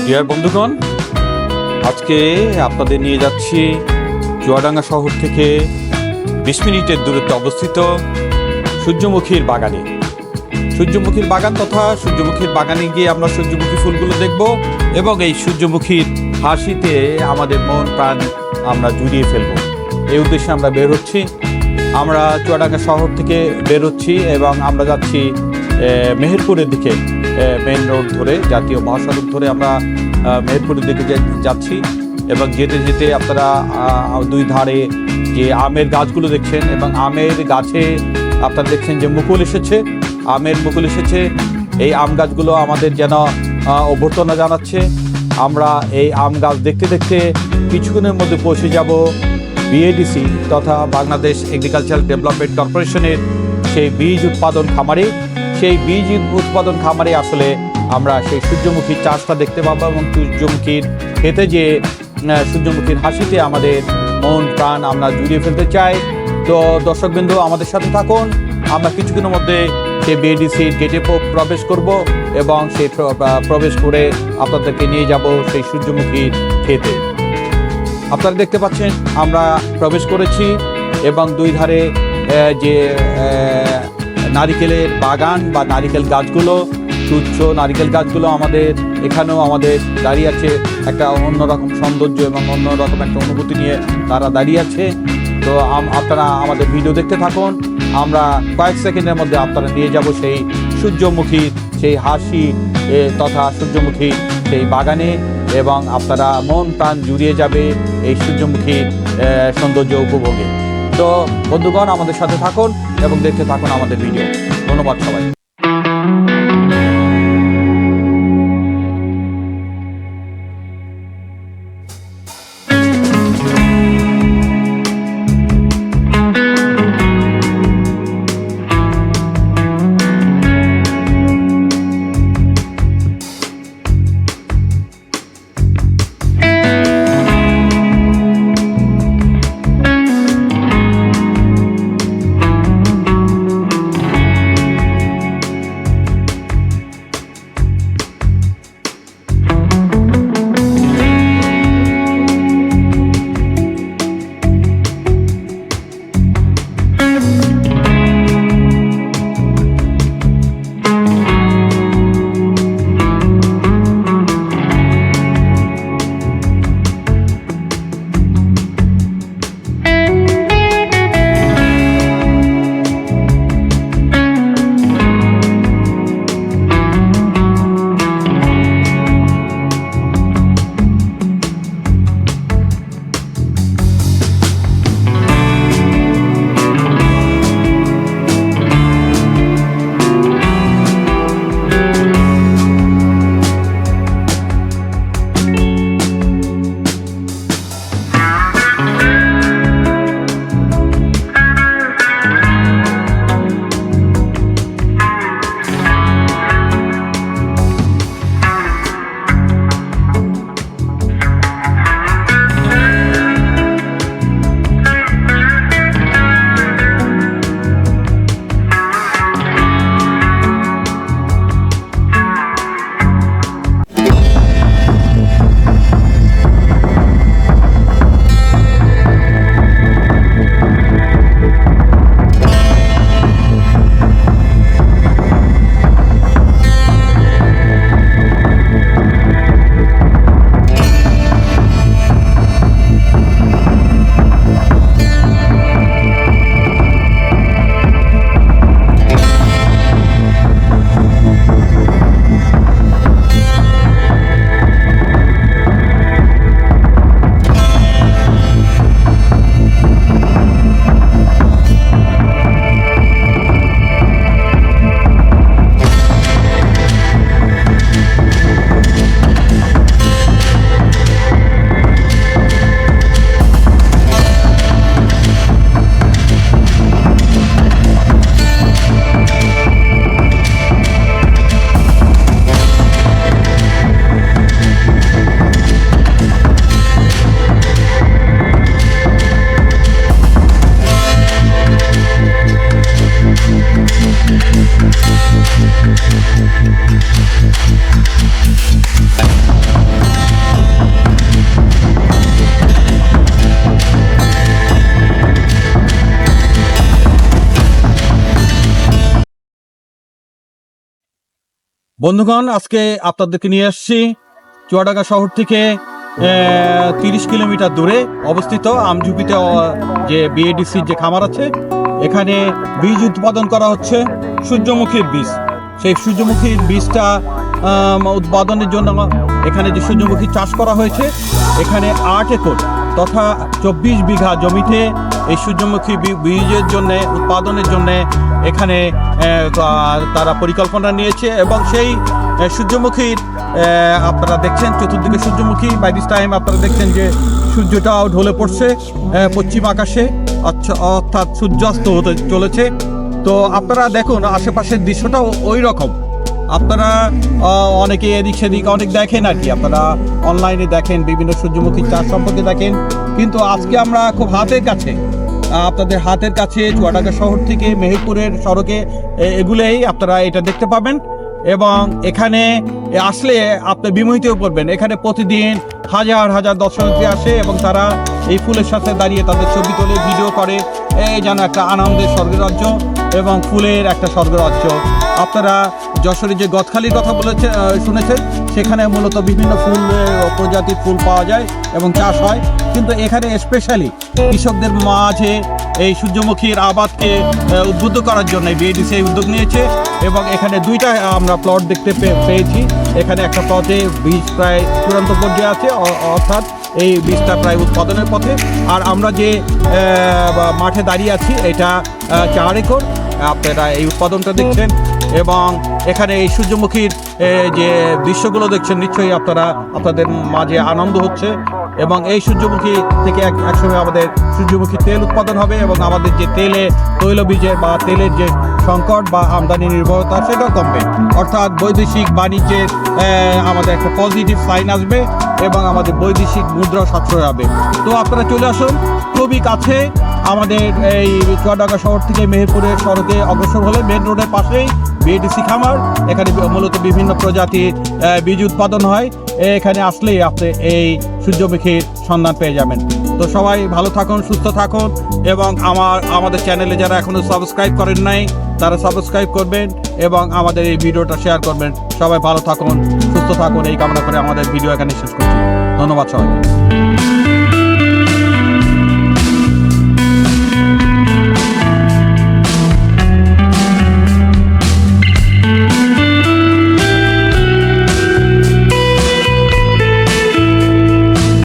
Deer বন্ধুগণ, আজকে আপনাদের নিয়ে যাচ্ছি চুয়াডাঙ্গা শহর থেকে 20 মিনিটের দূরত্বে অবস্থিত সূর্যমুখীর বাগানে। সূর্যমুখীর বাগান তথা সূর্যমুখীর বাগানে গিয়ে আমরা সূর্যমুখী ফুলগুলো দেখব এবং এই সূর্যমুখীর হাসিতে আমাদের মন প্রাণ আমরা জুড়িয়ে ফেলব। এই উদ্দেশ্যে আমরা বের হচ্ছি। আমরা চুয়াডাঙ্গা শহর থেকে বের হচ্ছি এবং আমরা যাচ্ছি মেহেরপুরের দিকে। মেন রোড ধরে, জাতীয় মহাসড়ক ধরে আমরা মেহেরপুরের দিকে যাচ্ছি এবং যেতে যেতে আপনারা দুই ধারে যে আমের গাছগুলো দেখছেন এবং আমের গাছে আপনারা দেখছেন যে মুকুল এসেছে, আমের মুকুল এসেছে। এই আম গাছগুলো আমাদের যেন অভ্যর্থনা জানাচ্ছে। আমরা এই আম গাছ দেখতে দেখতে কিছুক্ষণের মধ্যে পৌঁছে যাব বিএডিসি তথা বাংলাদেশ এগ্রিকালচারাল ডেভেলপমেন্ট কর্পোরেশনের সেই বীজ উৎপাদন খামারে। সেই বীজ উৎপাদন খামারে আসলে আমরা সেই সূর্যমুখীর চাষটা দেখতে পাবো এবং সূর্যমুখীর খেতে যে সূর্যমুখীর হাসিতে আমাদের মন প্রাণ আমরা জুড়িয়ে ফেলতে চাই। তো দর্শকবৃন্দ, আমাদের সাথে থাকুন। আমরা কিছুক্ষণের মধ্যে সেই বিএডিসির গেটে প্রবেশ করব এবং সেই প্রবেশ করে আপনাদেরকে নিয়ে যাব সেই সূর্যমুখীর খেতে। আপনারা দেখতে পাচ্ছেন আমরা প্রবেশ করেছি এবং দুই ধারে যে নারিকেলের বাগান বা নারিকেল গাছগুলো, তুচ্ছ নারিকেল গাছগুলো আমাদের এখানেও আমাদের দাঁড়িয়ে আছে একটা অন্যরকম সৌন্দর্য এবং অন্যরকম একটা অনুভূতি নিয়ে তারা দাঁড়িয়ে আছে। তো আপনারা আমাদের ভিডিও দেখতে থাকুন। আমরা কয়েক সেকেন্ডের মধ্যে আপনারা নিয়ে যাব সেই সূর্যমুখী সেই হাসি তথা সূর্যমুখী সেই বাগানে এবং আপনারা মন প্রাণ জুড়িয়ে যাবে এই সূর্যমুখী সৌন্দর্য উপভোগে। তো বন্ধুগণ, আমাদের সাথে থাকুন এবং দেখতে থাকুন আমাদের ভিডিও। ধন্যবাদ সবাই। বন্ধুগণ, আজকে আপনাদেরকে নিয়ে আসছি চুয়াডাঙ্গা শহর থেকে 30 কিলোমিটার দূরে অবস্থিত আমঝুপিতে যে বিএডিসির যে খামার আছে, এখানে বীজ উৎপাদন করা হচ্ছে সূর্যমুখীর বীজ। সেই সূর্যমুখীর বীজটা উৎপাদনের জন্য এখানে যে সূর্যমুখী চাষ করা হয়েছে, এখানে 8 একর তথা 24 বিঘা জমিতে এই সূর্যমুখী বীজের জন্য উৎপাদনের জন্য এখানে তারা পরিকল্পনা নিয়েছে। এবং সেই সূর্যমুখীর আপনারা দেখছেন চতুর্দিকে সূর্যমুখী। বাই দিস টাইম আপনারা দেখছেন যে সূর্যটাও ঢলে পড়ছে পশ্চিম আকাশে, অর্থাৎ সূর্যাস্ত হতে চলেছে। তো আপনারা দেখুন আশেপাশের দৃশ্যটাও ওই রকম। আপনারা অনেকে এদিক সেদিক অনেক দেখেন আর কি, আপনারা অনলাইনে দেখেন, বিভিন্ন সূর্যমুখী চাষ সম্পর্কে দেখেন, কিন্তু আজকে আমরা খুব হাতের কাছে, আপনাদের হাতের কাছে চুয়াডাঙ্গা শহর থেকে মেহেরপুরের সড়কে এগুলোই আপনারা এটা দেখতে পাবেন। এবং এখানে আসলে আপনি বিমোহিতও করবেন। এখানে প্রতিদিন হাজার হাজার দর্শনার্থী আসে এবং তারা এই ফুলের সাথে দাঁড়িয়ে তাদের ছবি তোলে, ভিডিও করে। এই যেন একটা আনন্দের স্বর্গরাজ্য এবং ফুলের একটা স্বর্গরাজ্য। আপনারা যশোরে যে গদখালির কথা শুনেছেন, সেখানে মূলত বিভিন্ন ফুল প্রজাতির ফুল পাওয়া যায় এবং চাষ হয়, কিন্তু এখানে স্পেশালি কৃষকদের মাঝে এই সূর্যমুখীর আবাদকে উদ্বুদ্ধ করার জন্য বিএডিসি এই উদ্যোগ নিয়েছে। এবং এখানে 2টা আমরা প্লট দেখতে পেয়েছি। এখানে একটা প্লটে বীজ প্রায় চূড়ান্ত পর্যায়ে আছে, অর্থাৎ এই বীজটা প্রায় উৎপাদনের পথে। আর আমরা যে মাঠে দাঁড়িয়ে আছি, এটা 4 একর আপনারা এই উৎপাদনটা দেখছেন। এবং এখানে এই সূর্যমুখীর যে দৃশ্যগুলো দেখছেন, নিশ্চয়ই আপনাদের মাঝে আনন্দ হচ্ছে। এবং এই সূর্যমুখী থেকে একসময় আমাদের সূর্যমুখী তেল উৎপাদন হবে এবং আমাদের যে তৈলবীজের বা তেলের যে সংকট বা আমদানি নির্ভরতা, সেটাও কমবে। অর্থাৎ বৈদেশিক বাণিজ্যের আমাদের একটা পজিটিভ সাইন আসবে এবং আমাদের বৈদেশিক মুদ্রাও সাশ্রয় হবে। তো আপনারা চলে আসুন, খুবই কাছে আমাদের এই চুয়াডাঙ্গা শহর থেকে মেহেরপুরের সড়কে অগ্রসর হলে মেন রোডের পাশেই বিএডিসি খামার। এখানে মূলত বিভিন্ন প্রজাতির বীজ উৎপাদন হয়। এখানে আসলেই আপনি এই সূর্যমুখীর সন্ধান পেয়ে যাবেন। তো সবাই ভালো থাকুন, সুস্থ থাকুন এবং আমাদের চ্যানেলে যারা এখনো সাবস্ক্রাইব করেন নাই, তারা সাবস্ক্রাইব করবেন এবং আমাদের এই ভিডিওটা শেয়ার করবেন। সবাই ভালো থাকুন, সুস্থ থাকুন, এই কামনা করে আমাদের ভিডিও এখানে শেষ করছি। ধন্যবাদ সবাইকে।